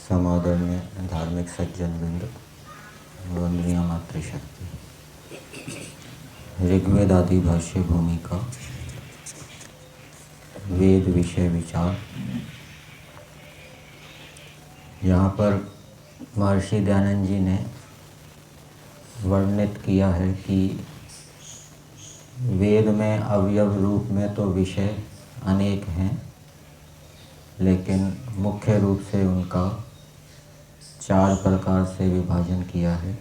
समादरणीय धार्मिक सज्जन वृंद, वंदनीय मातृशक्ति। ऋग्वेद आदि भाष्य भूमिका, वेद विषय विचार। यहाँ पर महर्षि दयानंद जी ने वर्णित किया है कि वेद में अवयव रूप में तो विषय अनेक हैं, लेकिन मुख्य रूप से उनका 4 प्रकार से विभाजन किया है।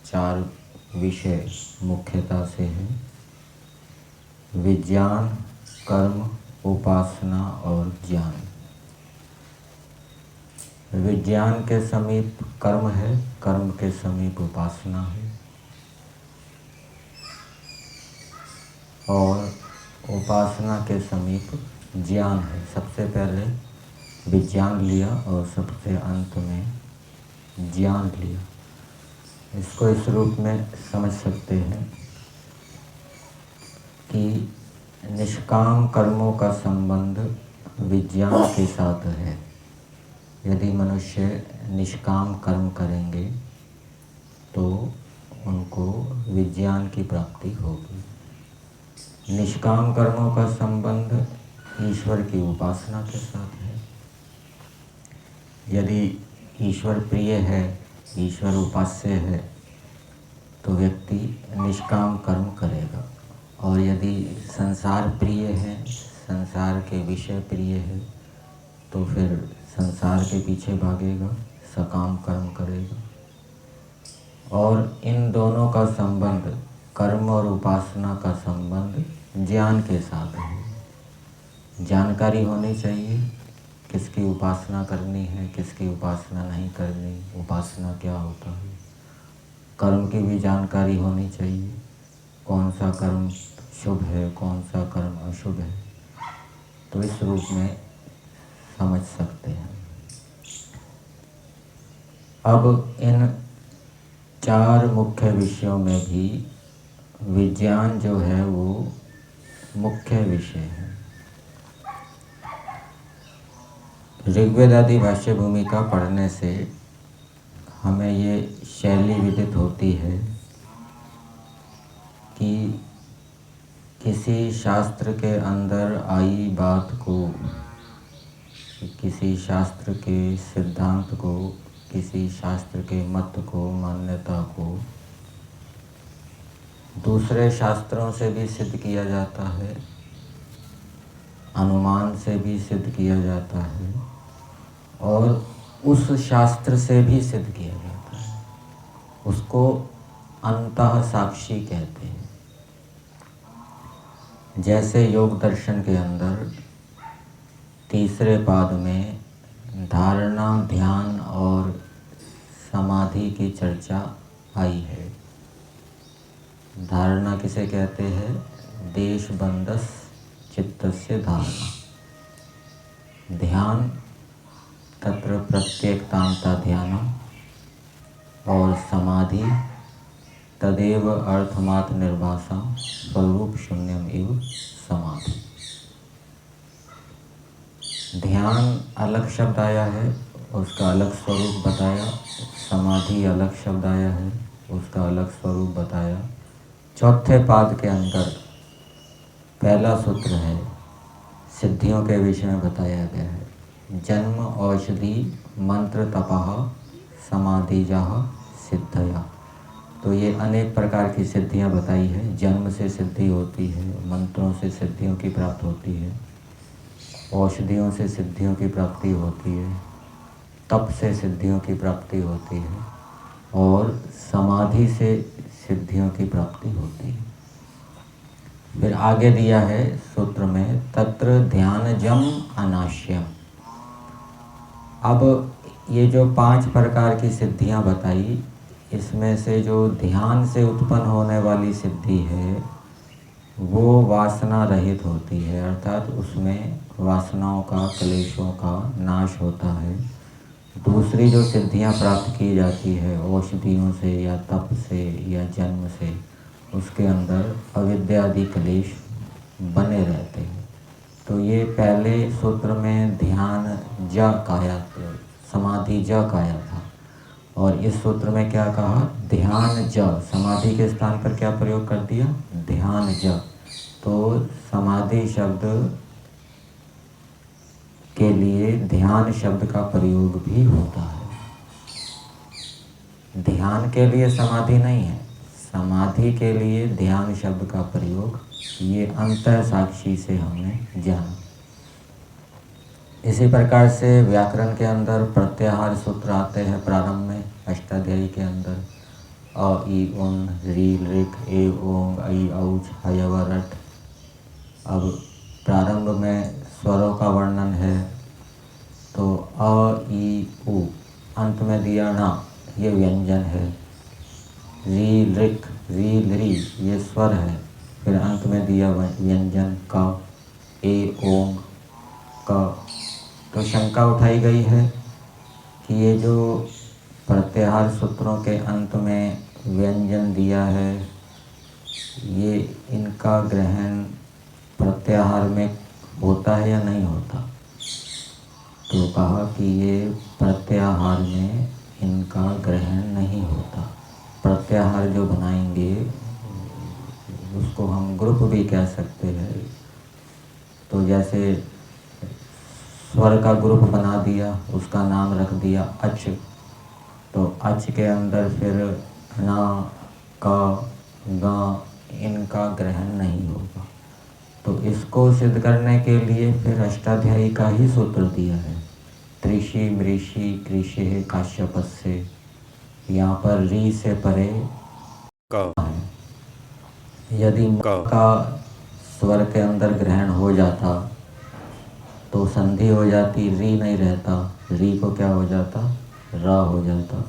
4 विषय मुख्यता से हैं: विज्ञान, कर्म, उपासना और ज्ञान। विज्ञान के समीप कर्म है, कर्म के समीप उपासना है, और उपासना के समीप ज्ञान है। सबसे पहले विज्ञान लिया और सबसे अंत में ज्ञान लिया। इसको इस रूप में समझ सकते हैं कि निष्काम कर्मों का संबंध विज्ञान के साथ है। यदि मनुष्य निष्काम कर्म करेंगे तो उनको विज्ञान की प्राप्ति होगी। निष्काम कर्मों का संबंध ईश्वर की उपासना के साथ है। यदि ईश्वर प्रिय है, ईश्वर उपास्य है, तो व्यक्ति निष्काम कर्म करेगा। और यदि संसार प्रिय है, संसार के विषय प्रिय है, तो फिर संसार के पीछे भागेगा, सकाम कर्म करेगा। और इन दोनों का संबंध, कर्म और उपासना का संबंध ज्ञान के साथ है। जानकारी होनी चाहिए किसकी उपासना करनी है, किसकी उपासना नहीं करनी, उपासना क्या होता है। कर्म की भी जानकारी होनी चाहिए, कौन सा कर्म शुभ है, कौन सा कर्म अशुभ है। तो इस रूप में समझ सकते हैं। अब इन 4 मुख्य विषयों में भी विज्ञान जो है वो मुख्य विषय है। ऋग्वेद आदि भाष्य भूमिका पढ़ने से हमें ये शैली विदित होती है कि किसी शास्त्र के अंदर आई बात को, किसी शास्त्र के सिद्धांत को, किसी शास्त्र के मत को, मान्यता को दूसरे शास्त्रों से भी सिद्ध किया जाता है, अनुमान से भी सिद्ध किया जाता है, और उस शास्त्र से भी सिद्ध किया जाता है। उसको अंतः साक्षी कहते हैं। जैसे योग दर्शन के अंदर तीसरे पाद में धारणा, ध्यान और समाधि की चर्चा आई है। धारणा किसे कहते हैं? देश बंधस चित्तस्य धारणा। ध्यान तत्र प्रत्येकतांता ध्यानम, और समाधि तदेव अर्थमात्र निर्वासम स्वरूप शून्यम इव समाधि। ध्यान अलग शब्द आया है, उसका अलग स्वरूप बताया। समाधि अलग शब्द आया है, उसका अलग स्वरूप बताया। चौथे पाद के अंदर पहला सूत्र है, सिद्धियों के विषय में बताया गया है। जन्म औषधि मंत्र तपः समाधिजाः सिद्धया। तो ये अनेक प्रकार की सिद्धियां बताई है। जन्म से सिद्धि होती है, मंत्रों से सिद्धियों की प्राप्ति होती है, औषधियों से सिद्धियों की प्राप्ति होती है, तप से सिद्धियों की प्राप्ति होती है, और समाधि से सिद्धियों की प्राप्ति होती है। फिर आगे दिया है सूत्र में, तत्र ध्यानजम अनाश्यम। अब ये जो 5 प्रकार की सिद्धियां बताई, इसमें से जो ध्यान से उत्पन्न होने वाली सिद्धि है वो वासना रहित होती है, अर्थात उसमें वासनाओं का, क्लेशों का नाश होता है। दूसरी जो सिद्धियां प्राप्त की जाती है औषधियों से या तप से या जन्म से, उसके अंदर अविद्या आदि क्लेश बने रहते हैं। तो ये पहले सूत्र में ध्यान जा काया समाधि ज काया था। और इस सूत्र में क्या कहा? ध्यान ज, समाधि के स्थान पर क्या प्रयोग कर दिया? ध्यान ज। तो समाधि शब्द के लिए ध्यान शब्द का प्रयोग भी होता है। ध्यान के लिए समाधि नहीं है, समाधि के लिए ध्यान शब्द का प्रयोग, ये अंतः साक्षी से हमने जाना। इसी प्रकार से व्याकरण के अंदर प्रत्याहार सूत्र आते हैं प्रारंभ में, अष्टाध्यायी के अंदर। अ ई उन री ऋक ए ओंग ऐ औच हयव रट। अब प्रारंभ में स्वरों का वर्णन है, तो अ ई उ, अंत में दिया ना, ये व्यंजन है। री ऋक री री, ये स्वर है, फिर अंत में दिया व्यंजन क, ए ओंग क। तो शंका उठाई गई है कि ये जो प्रत्याहार सूत्रों के अंत में व्यंजन दिया है, ये इनका ग्रहण प्रत्याहार में होता है या नहीं होता? तो कहा कि ये प्रत्याहार में इनका ग्रहण नहीं होता। प्रत्याहार जो बनाएंगे उसको हम ग्रुप भी कह सकते हैं। तो जैसे स्वर का ग्रुप बना दिया, उसका नाम रख दिया अच, तो अच के अंदर फिर ना, का, गा, इनका ग्रहण नहीं होगा। तो इसको सिद्ध करने के लिए फिर अष्टाध्यायी का ही सूत्र दिया है, त्रिषि मृषि कृषि काश्यपस्य। यहाँ पर री से परे क है। यदि क का स्वर के अंदर ग्रहण हो जाता तो संधि हो जाती, री नहीं रहता, री को क्या हो जाता? रा हो जाता।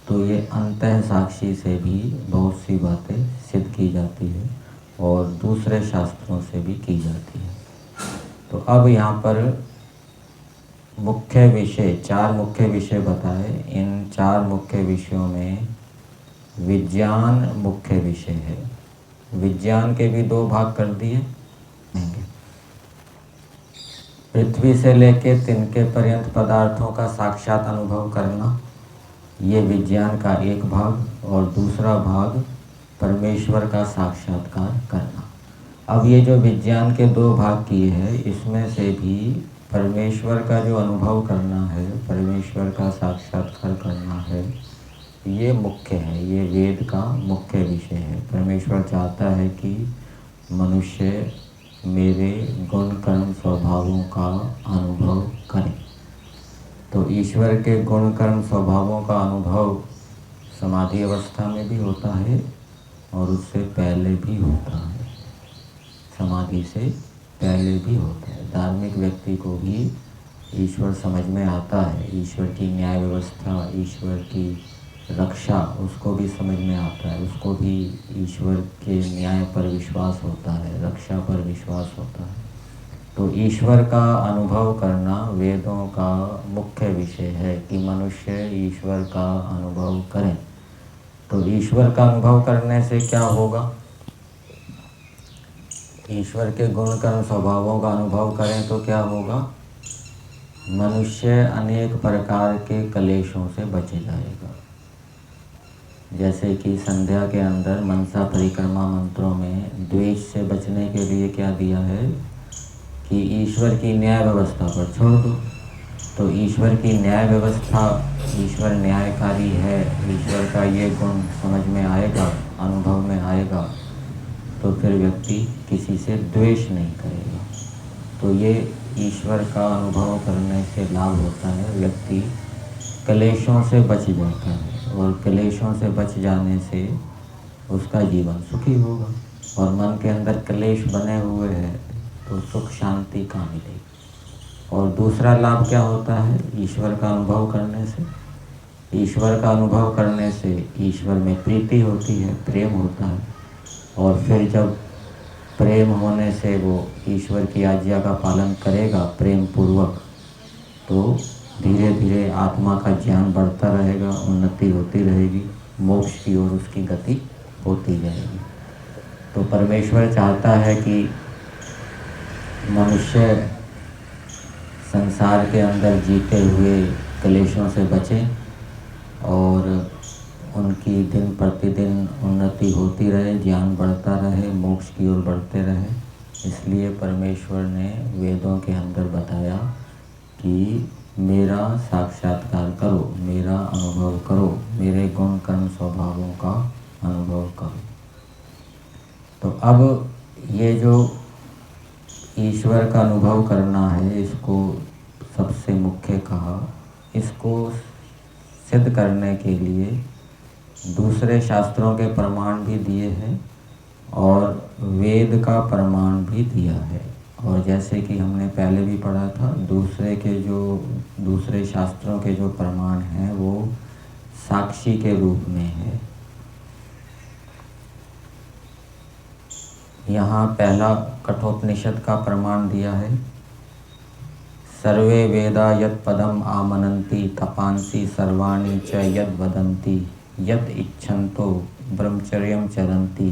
तो ये अंतः साक्षी से भी बहुत सी बातें सिद्ध की जाती है और दूसरे शास्त्रों से भी की जाती है। तो अब यहाँ पर मुख्य विषय, 4 मुख्य विषय बताए। इन 4 मुख्य विषयों में विज्ञान मुख्य विषय है। विज्ञान के भी 2 भाग कर दिए। पृथ्वी से लेके तिनके पर्यंत पदार्थों का साक्षात अनुभव करना, ये विज्ञान का एक भाग, और दूसरा भाग परमेश्वर का साक्षात्कार करना। अब ये जो विज्ञान के 2 भाग किए हैं, इसमें से भी परमेश्वर का जो अनुभव करना है, परमेश्वर का साक्षात्कार करना है, ये मुख्य है, ये वेद का मुख्य विषय है। परमेश्वर चाहता है कि मनुष्य मेरे गुण कर्म स्वभावों का अनुभव करें। तो ईश्वर के गुण कर्म स्वभावों का अनुभव समाधि अवस्था में भी होता है और उससे पहले भी होता है, समाधि से पहले भी होता है। धार्मिक व्यक्ति को भी ईश्वर समझ में आता है, ईश्वर की न्याय व्यवस्था, ईश्वर की रक्षा उसको भी समझ में आता है, उसको भी ईश्वर के न्याय पर विश्वास होता है, रक्षा पर विश्वास होता है। तो ईश्वर का अनुभव करना वेदों का मुख्य विषय है कि मनुष्य ईश्वर का अनुभव करें। तो ईश्वर का अनुभव करने से क्या होगा? ईश्वर के गुण कर्म स्वभावों का अनुभव करें तो क्या होगा? मनुष्य अनेक प्रकार के क्लेशों से बच जाएगा। जैसे कि संध्या के अंदर मनसा परिक्रमा मंत्रों में द्वेष से बचने के लिए क्या दिया है कि ईश्वर की न्याय व्यवस्था पर छोड़ दो। तो ईश्वर की न्याय व्यवस्था, ईश्वर न्यायकारी है, ईश्वर का ये गुण समझ में आएगा, अनुभव में आएगा, तो फिर व्यक्ति किसी से द्वेष नहीं करेगा। तो ये ईश्वर का अनुभव करने से लाभ होता है, व्यक्ति क्लेशों से बच जाता है और क्लेशों से बच जाने से उसका जीवन सुखी होगा। और मन के अंदर क्लेश बने हुए हैं तो सुख शांति कहाँ मिलेगी। और दूसरा लाभ क्या होता है ईश्वर का अनुभव करने से? ईश्वर का अनुभव करने से ईश्वर में प्रीति होती है, प्रेम होता है, और फिर जब प्रेम होने से वो ईश्वर की आज्ञा का पालन करेगा प्रेम पूर्वक, तो धीरे धीरे आत्मा का ज्ञान बढ़ता रहेगा, उन्नति होती रहेगी, मोक्ष की ओर उसकी गति होती जाएगी। तो परमेश्वर चाहता है कि मनुष्य संसार के अंदर जीते हुए क्लेशों से बचें और उनकी दिन प्रतिदिन उन्नति होती रहे, ज्ञान बढ़ता रहे, मोक्ष की ओर बढ़ते रहे। इसलिए परमेश्वर ने वेदों के अंदर बताया कि मेरा साक्षात्कार करो, मेरा अनुभव करो, मेरे गुण कर्म स्वभावों का अनुभव करो। तो अब ये जो ईश्वर का अनुभव करना है, इसको सबसे मुख्य कहा। इसको सिद्ध करने के लिए दूसरे शास्त्रों के प्रमाण भी दिए हैं और वेद का प्रमाण भी दिया है। और जैसे कि हमने पहले भी पढ़ा था, दूसरे शास्त्रों के जो प्रमाण हैं वो साक्षी के रूप में है। यहाँ पहला कठोपनिषद का प्रमाण दिया है। सर्वे वेदा यत् पदम आमनन्ति तपांसि सर्वाणि च यद् वदन्ति यत् इच्छन्तो ब्रह्मचर्यं चरन्ति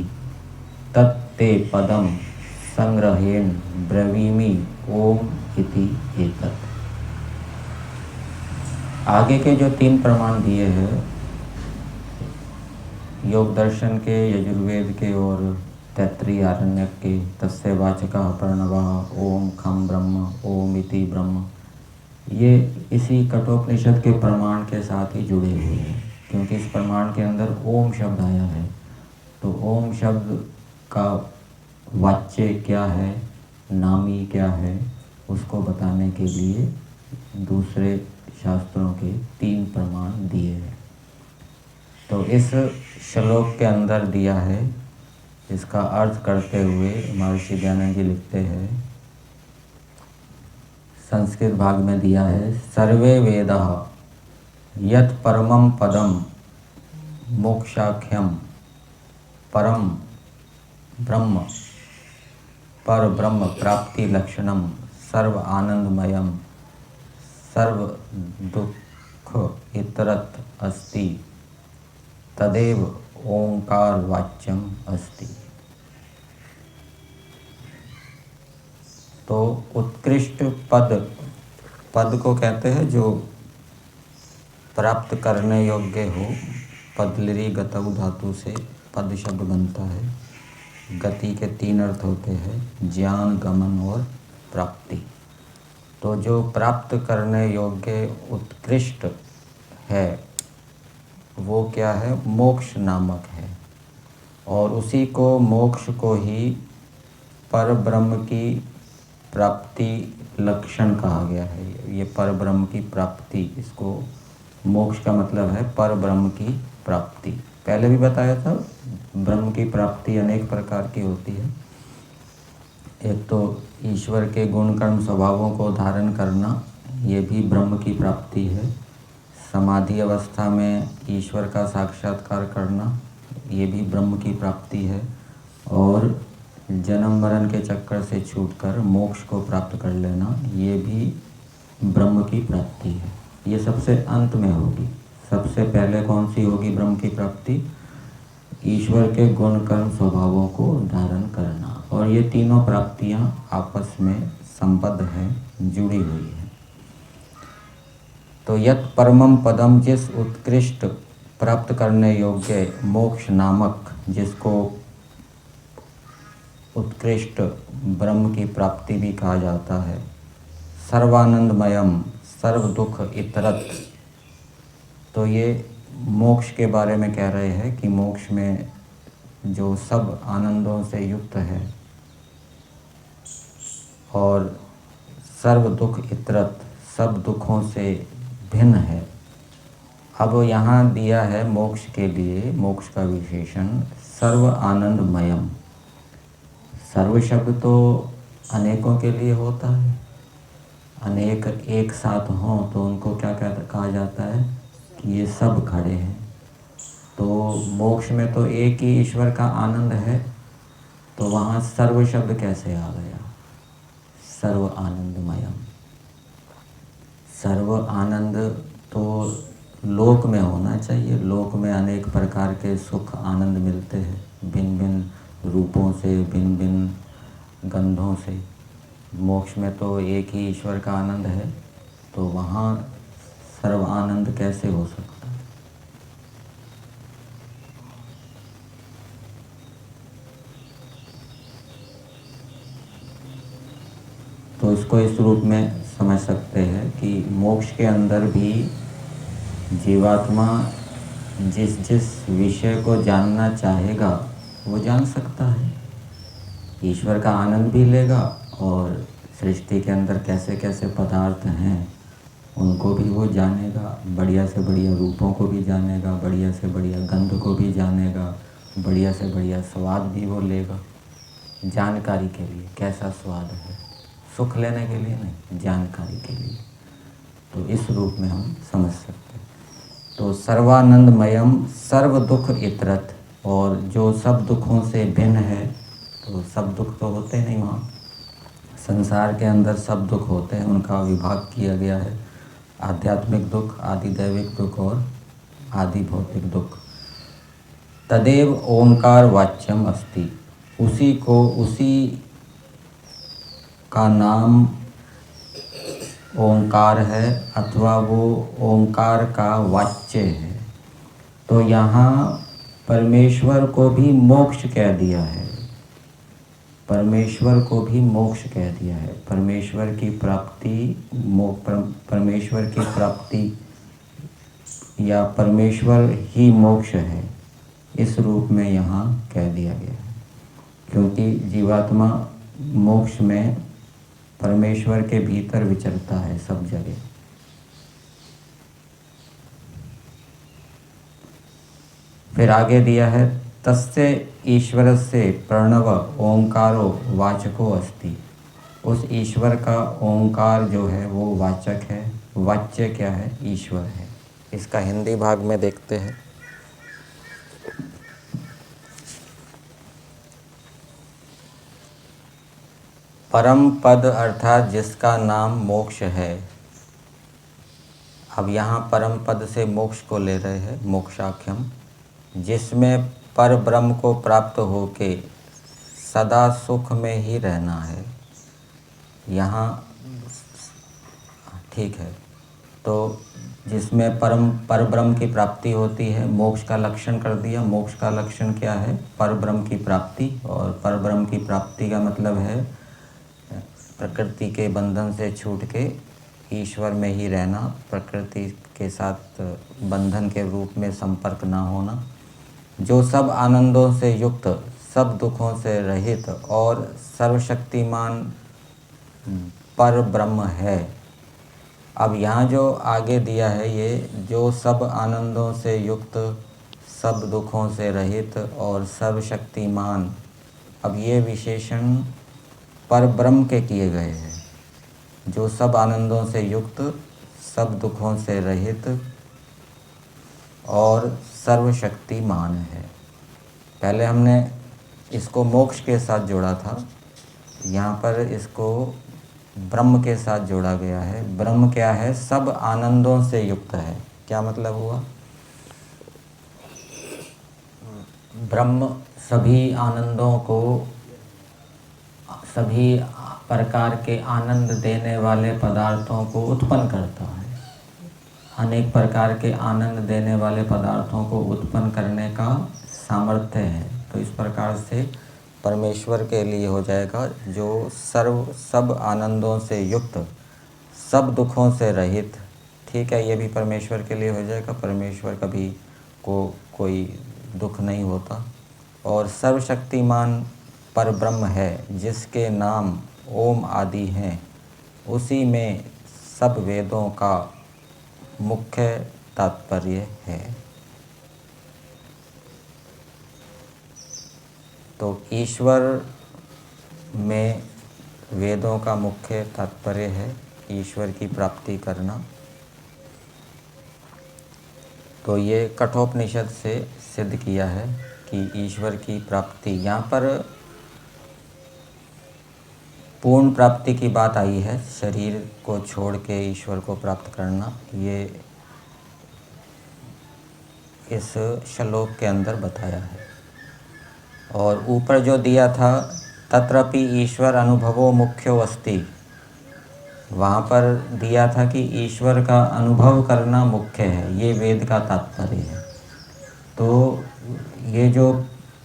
तत्ते पदम संग्रहेण ब्रवीमि ओम इति एतत्। आगे के जो 3 प्रमाण दिए हैं, योग दर्शन के, यजुर्वेद के और तैत्तिरीय आरण्यक के, तस्य वाचकः प्रणवः ओम खम ब्रह्म ओम इति ब्रह्म, ये इसी कठोपनिषद के प्रमाण के साथ ही जुड़े हुए हैं, क्योंकि इस प्रमाण के अंदर ओम शब्द आया है। तो ओम शब्द का वाच्य क्या है, नामी क्या है, उसको बताने के लिए दूसरे शास्त्रों के 3 प्रमाण दिए हैं। तो इस श्लोक के अंदर दिया है, इसका अर्थ करते हुए महर्षि दयानंद जी लिखते हैं, संस्कृत भाग में दिया है, सर्वे वेदाः यत् परमं पदम मोक्षाख्यम परम ब्रह्म पर ब्रह्म प्राप्ति लक्षणम सर्व आनंदमयम सर्व दुख इतरत अस्ति तदेव ओंकार वाच्यम अस्ति। तो उत्कृष्ट पद को कहते हैं जो प्राप्त करने योग्य हो। पदलिरी गतऊ धातु से पद शब्द बनता है। गति के 3 अर्थ होते हैं, ज्ञान, गमन और प्राप्ति। तो जो प्राप्त करने योग्य उत्कृष्ट है वो क्या है, मोक्ष नामक है। और उसी को, मोक्ष को ही पर ब्रह्म की प्राप्ति लक्षण कहा गया है। ये पर ब्रह्म की प्राप्ति, इसको मोक्ष का मतलब है पर ब्रह्म की प्राप्ति। पहले भी बताया था, ब्रह्म की प्राप्ति अनेक प्रकार की होती है। एक तो ईश्वर के गुण कर्म स्वभावों को धारण करना, ये भी ब्रह्म की प्राप्ति है। समाधि अवस्था में ईश्वर का साक्षात्कार करना, ये भी ब्रह्म की प्राप्ति है। और जन्म मरण के चक्कर से छूटकर मोक्ष को प्राप्त कर लेना, ये भी ब्रह्म की प्राप्ति है। ये सबसे अंत में होगी। सबसे पहले कौन सी होगी ब्रह्म की प्राप्ति? ईश्वर के गुण कर्म स्वभावों को धारण करना। और ये तीनों प्राप्तियां आपस में संबद्ध हैं, जुड़ी हुई हैं। तो यत् परमम पदम, जिस उत्कृष्ट प्राप्त करने योग्य मोक्ष नामक, जिसको उत्कृष्ट ब्रह्म की प्राप्ति भी कहा जाता है, सर्वानंदमयम, सर्व दुख इतरत। तो ये मोक्ष के बारे में कह रहे हैं कि मोक्ष में जो सब आनंदों से युक्त है और सर्व दुख इतरत, सब दुखों से भिन्न है। अब यहाँ दिया है मोक्ष के लिए, मोक्ष का विशेषण सर्व आनंदमयम। सर्व शब्द तो अनेकों के लिए होता है, अनेक एक साथ हों तो उनको क्या कहा जाता है कि ये सब खड़े हैं। तो मोक्ष में तो एक ही ईश्वर का आनंद है, तो वहाँ सर्व शब्द कैसे आ गया? सर्व आनंदमयम। सर्व आनंद तो लोक में होना चाहिए। लोक में अनेक प्रकार के सुख आनंद मिलते हैं, भिन्न भिन्न रूपों से, भिन्न भिन्न गंधों से। मोक्ष में तो एक ही ईश्वर का आनंद है, तो वहाँ सर्व आनंद कैसे हो सकता है? तो इसको इस रूप में समझ सकते हैं कि मोक्ष के अंदर भी जीवात्मा जिस जिस विषय को जानना चाहेगा वो जान सकता है। ईश्वर का आनंद भी लेगा और सृष्टि के अंदर कैसे कैसे पदार्थ हैं उनको भी वो जानेगा। बढ़िया से बढ़िया रूपों को भी जानेगा, बढ़िया से बढ़िया गंध को भी जानेगा, बढ़िया से बढ़िया स्वाद भी वो लेगा। जानकारी के लिए कैसा स्वाद है, सुख लेने के लिए नहीं, जानकारी के लिए। तो इस रूप में हम समझ सकते हैं। तो सर्वानंदमयम सर्व दुख इतरत, और जो सब दुखों से भिन्न है। तो सब दुख तो होते नहीं, वहाँ संसार के अंदर सब दुख होते हैं, उनका विभाग किया गया है। आध्यात्मिक दुख, आदि दैविक दुख और आदि भौतिक दुख। तदेव ओंकार वाच्यम अस्ति, उसी को, उसी का नाम ओंकार है, अथवा वो ओंकार का वाच्य है। तो यहाँ परमेश्वर को भी मोक्ष कह दिया है, परमेश्वर को भी मोक्ष कह दिया है। परमेश्वर की प्राप्ति, परमेश्वर की प्राप्ति या परमेश्वर ही मोक्ष है, इस रूप में यहाँ कह दिया गया है। क्योंकि जीवात्मा मोक्ष में परमेश्वर के भीतर विचरता है सब जगह। फिर आगे दिया है तस्य ईश्वरस्य प्रणव ओंकारो वाचको अस्ति, उस ईश्वर का ओंकार जो है वो वाचक है। वाच्य क्या है? ईश्वर है। इसका हिंदी भाग में देखते हैं। परम पद अर्थात जिसका नाम मोक्ष है। अब यहाँ परम पद से मोक्ष को ले रहे हैं, मोक्षाख्यम, जिसमें पर ब्रह्म को प्राप्त होके सदा सुख में ही रहना है। यहाँ ठीक है, तो जिसमें पर ब्रह्म की प्राप्ति होती है, मोक्ष का लक्षण कर दिया। मोक्ष का लक्षण क्या है? पर ब्रह्म की प्राप्ति। और पर ब्रह्म की प्राप्ति का मतलब है प्रकृति के बंधन से छूट के ईश्वर में ही रहना, प्रकृति के साथ बंधन के रूप में संपर्क ना होना, जो सब आनंदों से युक्त, सब दुखों से रहित और सर्वशक्तिमान पर ब्रह्म है। अब यहाँ जो आगे दिया है, ये जो सब आनंदों से युक्त, सब दुखों से रहित और सर्वशक्तिमान, अब ये विशेषण पर ब्रह्म के किए गए हैं। जो सब आनंदों से युक्त, सब दुखों से रहित और सर्वशक्तिमान है। पहले हमने इसको मोक्ष के साथ जोड़ा था, यहाँ पर इसको ब्रह्म के साथ जोड़ा गया है। ब्रह्म क्या है? सब आनंदों से युक्त है। क्या मतलब हुआ? ब्रह्म सभी आनंदों को, सभी प्रकार के आनंद देने वाले पदार्थों को उत्पन्न करता है। अनेक प्रकार के आनंद देने वाले पदार्थों को उत्पन्न करने का सामर्थ्य है। तो इस प्रकार से परमेश्वर के लिए हो जाएगा जो सब आनंदों से युक्त, सब दुखों से रहित। ठीक है, ये भी परमेश्वर के लिए हो जाएगा। परमेश्वर कभी कोई दुख नहीं होता। और सर्वशक्तिमान पर ब्रह्म है, जिसके नाम ओम आदि हैं, उसी में सब वेदों का मुख्य तात्पर्य है। तो ईश्वर में वेदों का मुख्य तात्पर्य है ईश्वर की प्राप्ति करना। तो ये कठोपनिषद से सिद्ध किया है कि ईश्वर की प्राप्ति, यहाँ पर पूर्ण प्राप्ति की बात आई है। शरीर को छोड़ के ईश्वर को प्राप्त करना, ये इस श्लोक के अंदर बताया है। और ऊपर जो दिया था तत्रपि ईश्वर अनुभवो मुख्यो अस्ति, वहाँ पर दिया था कि ईश्वर का अनुभव करना मुख्य है, ये वेद का तात्पर्य है। तो ये जो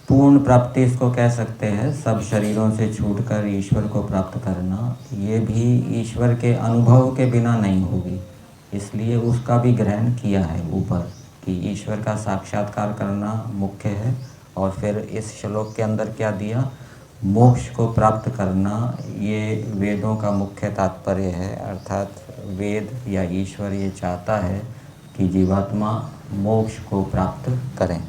पूर्ण प्राप्ति इसको कह सकते हैं, सब शरीरों से छूटकर ईश्वर को प्राप्त करना, ये भी ईश्वर के अनुभव के बिना नहीं होगी। इसलिए उसका भी ग्रहण किया है ऊपर कि ईश्वर का साक्षात्कार करना मुख्य है। और फिर इस श्लोक के अंदर क्या दिया, मोक्ष को प्राप्त करना, ये वेदों का मुख्य तात्पर्य है। अर्थात वेद या ईश्वर ये चाहता है कि जीवात्मा मोक्ष को प्राप्त करें।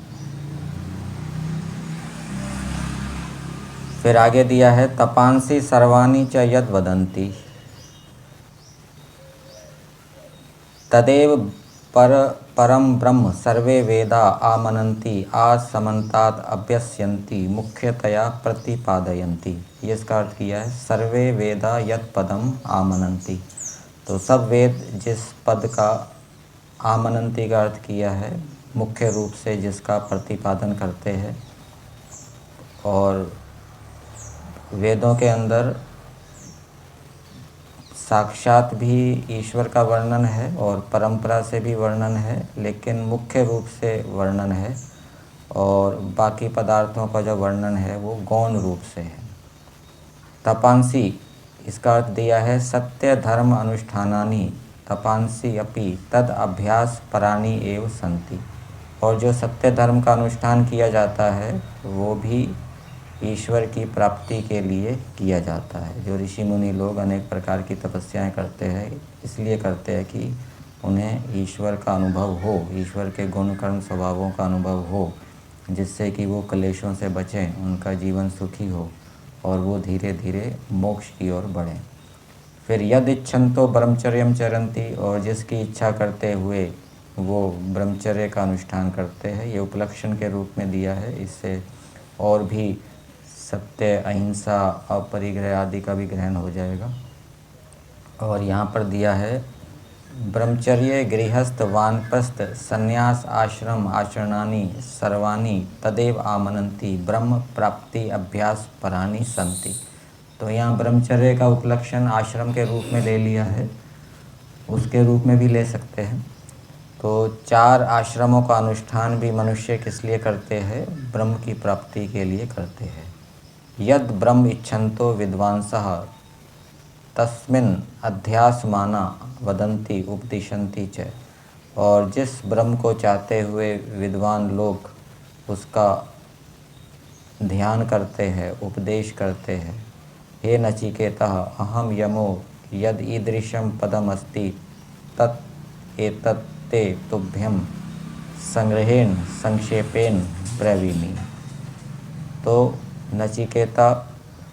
फिर आगे दिया है, तपांसी सर्वाणि च यद वदन्ति तदेव परम ब्रह्म सर्वे वेदा आमनन्ति आसमन्तात् अभ्यस्यन्ति मुख्यतया प्रतिपादयन्ति। ये इसका अर्थ किया है, सर्वे वेदा यत् पदम आमनन्ति। तो सब वेद जिस पद का आमनन्ति का अर्थ किया है, मुख्य रूप से जिसका प्रतिपादन करते हैं। और वेदों के अंदर साक्षात भी ईश्वर का वर्णन है और परंपरा से भी वर्णन है, लेकिन मुख्य रूप से वर्णन है। और बाकी पदार्थों का जो वर्णन है वो गौण रूप से है। तपांसी इसका अर्थ दिया है, सत्य धर्म अनुष्ठानानि तपांसी अपि तद अभ्यास पराणी एव संति। और जो सत्य धर्म का अनुष्ठान किया जाता है वो भी ईश्वर की प्राप्ति के लिए किया जाता है। जो ऋषि मुनि लोग अनेक प्रकार की तपस्याएं करते हैं, इसलिए करते हैं कि उन्हें ईश्वर का अनुभव हो, ईश्वर के गुण कर्म स्वभावों का अनुभव हो, जिससे कि वो क्लेशों से बचें, उनका जीवन सुखी हो और वो धीरे धीरे मोक्ष की ओर बढ़ें। फिर यद इच्छन्तो ब्रह्मचर्यम चरन्ति, और जिसकी इच्छा करते हुए वो ब्रह्मचर्य का अनुष्ठान करते हैं, ये उपलक्षण के रूप में दिया है। इससे और भी सत्य, अहिंसा, अपरिग्रह आदि का भी ग्रहण हो जाएगा। और यहाँ पर दिया है, ब्रह्मचर्य गृहस्थ वानप्रस्थ संन्यास आश्रम आचरणानि सर्वाणि तदेव आमनन्ति ब्रह्म प्राप्ति अभ्यास पराणि संति। तो यहाँ ब्रह्मचर्य का उपलक्षण आश्रम के रूप में ले लिया है, उसके रूप में भी ले सकते हैं। तो 4 आश्रमों का अनुष्ठान भी मनुष्य किस लिए करते हैं, ब्रह्म की प्राप्ति के लिए करते हैं। यद ब्रह्म इच्छन्तो विद्वांसः तस्मिन् अध्यासमाना वदन्ति उपदिशन्ति च। और जिस ब्रह्म को चाहते हुए विद्वान लोग उसका ध्यान करते हैं, उपदेश करते हैं। हे नचिकेतः अहम यमो यद ईदृशं पदम अस्ति तत् एतत् ते तुभ्यं संग्रहेण संक्षेपेण ब्रवीमि। तो नचिकेता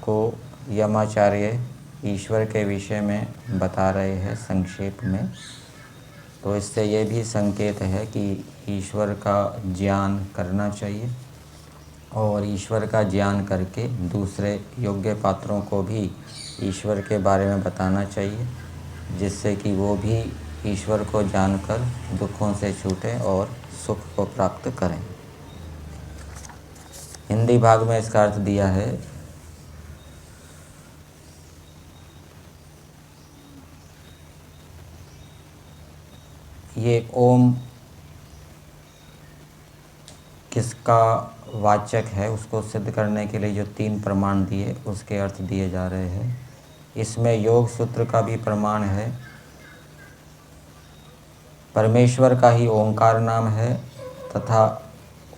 को यमाचार्य ईश्वर के विषय में बता रहे हैं संक्षेप में। तो इससे ये भी संकेत है कि ईश्वर का ज्ञान करना चाहिए और ईश्वर का ज्ञान करके दूसरे योग्य पात्रों को भी ईश्वर के बारे में बताना चाहिए, जिससे कि वो भी ईश्वर को जानकर दुखों से छूटें और सुख को प्राप्त करें। हिंदी भाग में इसका अर्थ दिया है, ये ओम किसका वाचक है उसको सिद्ध करने के लिए जो 3 प्रमाण दिए उसके अर्थ दिए जा रहे हैं। इसमें योग सूत्र का भी प्रमाण है। परमेश्वर का ही ओंकार नाम है तथा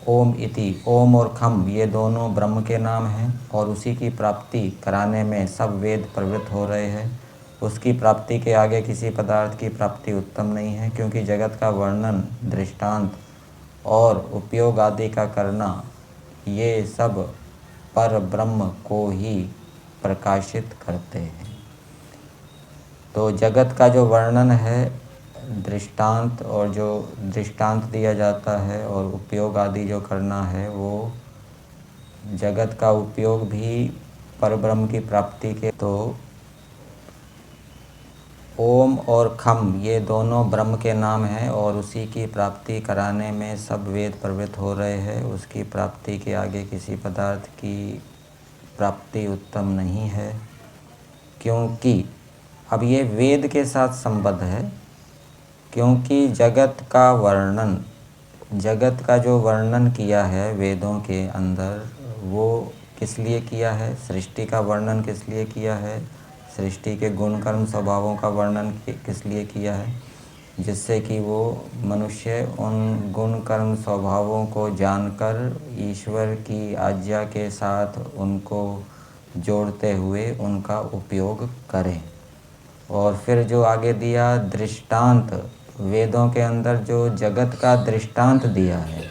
ओम इति, ओम और खम ये दोनों ब्रह्म के नाम हैं और उसी की प्राप्ति कराने में सब वेद प्रवृत्त हो रहे हैं। उसकी प्राप्ति के आगे किसी पदार्थ की प्राप्ति उत्तम नहीं है, क्योंकि जगत का वर्णन, दृष्टांत और उपयोग आदि का करना ये सब पर ब्रह्म को ही प्रकाशित करते हैं। तो जगत का जो वर्णन है, दृष्टांत और जो दृष्टांत दिया जाता है और उपयोग आदि जो करना है, वो जगत का उपयोग भी परब्रह्म की प्राप्ति के। तो ओम और खम ये दोनों ब्रह्म के नाम हैं और उसी की प्राप्ति कराने में सब वेद प्रवृत्त हो रहे हैं। उसकी प्राप्ति के आगे किसी पदार्थ की प्राप्ति उत्तम नहीं है, क्योंकि अब ये वेद के साथ संबद्ध है, क्योंकि जगत का जो वर्णन किया है वेदों के अंदर, वो किस लिए किया है? सृष्टि का वर्णन किस लिए किया है? सृष्टि के गुण कर्म स्वभावों का वर्णन किस लिए किया है? जिससे कि वो मनुष्य उन गुण कर्म स्वभावों को जानकर ईश्वर की आज्ञा के साथ उनको जोड़ते हुए उनका उपयोग करें। और फिर जो आगे दिया दृष्टांत, वेदों के अंदर जो जगत का दृष्टांत दिया है,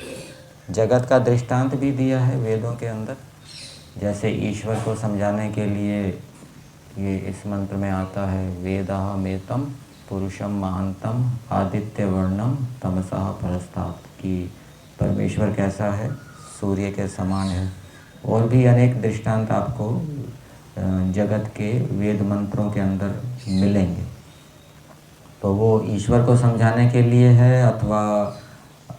जगत का दृष्टांत भी दिया है वेदों के अंदर। जैसे ईश्वर को समझाने के लिए ये इस मंत्र में आता है, वेदाहमेतं पुरुषम महांतम आदित्य वर्णम तमसः परस्तात्, कि परमेश्वर कैसा है? सूर्य के समान है। और भी अनेक दृष्टांत आपको जगत के वेद मंत्रों के अंदर मिलेंगे। तो वो ईश्वर को समझाने के लिए है, अथवा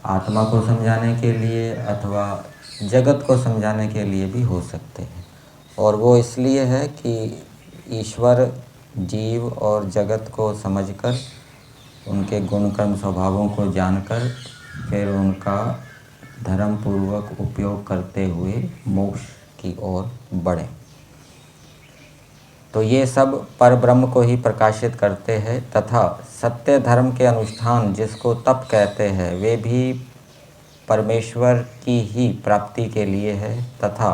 आत्मा को समझाने के लिए, अथवा जगत को समझाने के लिए भी हो सकते हैं। और वो इसलिए है कि ईश्वर जीव और जगत को समझकर, उनके गुण कर्म स्वभावों को जानकर, फिर उनका धर्म पूर्वक उपयोग करते हुए मोक्ष की ओर बढ़ें। तो ये सब परब्रह्म को ही प्रकाशित करते हैं, तथा सत्य धर्म के अनुष्ठान जिसको तप कहते हैं, वे भी परमेश्वर की ही प्राप्ति के लिए है। तथा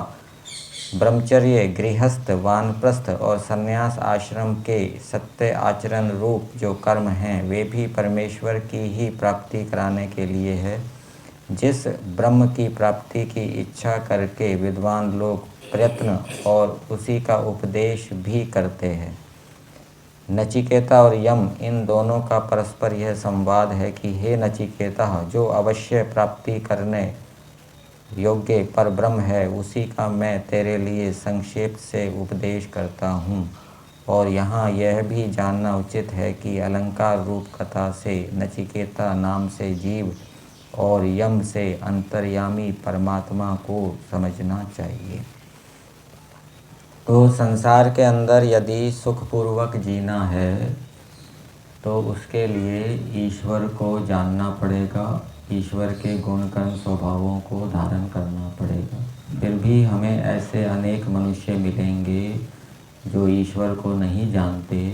ब्रह्मचर्य, गृहस्थ, वानप्रस्थ और संन्यास आश्रम के सत्य आचरण रूप जो कर्म हैं, वे भी परमेश्वर की ही प्राप्ति कराने के लिए है। जिस ब्रह्म की प्राप्ति की इच्छा करके विद्वान लोग प्रयत्न और उसी का उपदेश भी करते हैं। नचिकेता और यम, इन दोनों का परस्पर यह संवाद है कि हे नचिकेता, जो अवश्य प्राप्ति करने योग्य पर ब्रह्म है, उसी का मैं तेरे लिए संक्षेप से उपदेश करता हूँ। और यहाँ यह भी जानना उचित है कि अलंकार रूप कथा से नचिकेता नाम से जीव और यम से अंतर्यामी परमात्मा को समझना चाहिए। तो संसार के अंदर यदि सुखपूर्वक जीना है तो उसके लिए ईश्वर को जानना पड़ेगा, ईश्वर के गुण कर्म स्वभावों को धारण करना पड़ेगा। फिर भी हमें ऐसे अनेक मनुष्य मिलेंगे जो ईश्वर को नहीं जानते,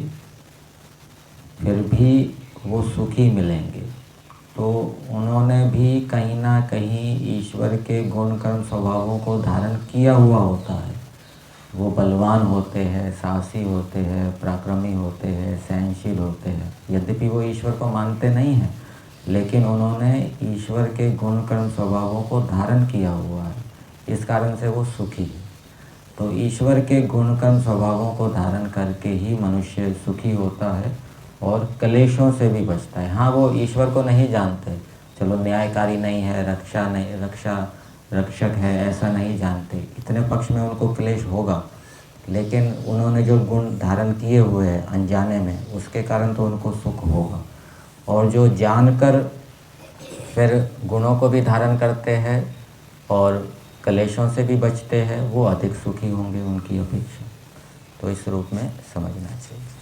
फिर भी वो सुखी मिलेंगे। तो उन्होंने भी कहीं ना कहीं ईश्वर के गुण कर्म स्वभावों को धारण किया हुआ होता है। वो बलवान होते हैं, साहसी होते हैं, पराक्रमी होते हैं, सहनशील होते हैं। यद्यपि वो ईश्वर को मानते नहीं हैं, लेकिन उन्होंने ईश्वर के गुण कर्म स्वभावों को धारण किया हुआ है, इस कारण से वो सुखी है। तो ईश्वर के गुण कर्म स्वभावों को धारण करके ही मनुष्य सुखी होता है और क्लेशों से भी बचता है। हाँ, वो ईश्वर को नहीं जानते, चलो न्यायकारी नहीं है, रक्षक है, ऐसा नहीं जानते, इतने पक्ष में उनको क्लेश होगा। लेकिन उन्होंने जो गुण धारण किए हुए हैं अनजाने में, उसके कारण तो उनको सुख होगा। और जो जानकर फिर गुणों को भी धारण करते हैं और क्लेशों से भी बचते हैं, वो अधिक सुखी होंगे उनकी अपेक्षा। तो इस रूप में समझना चाहिए।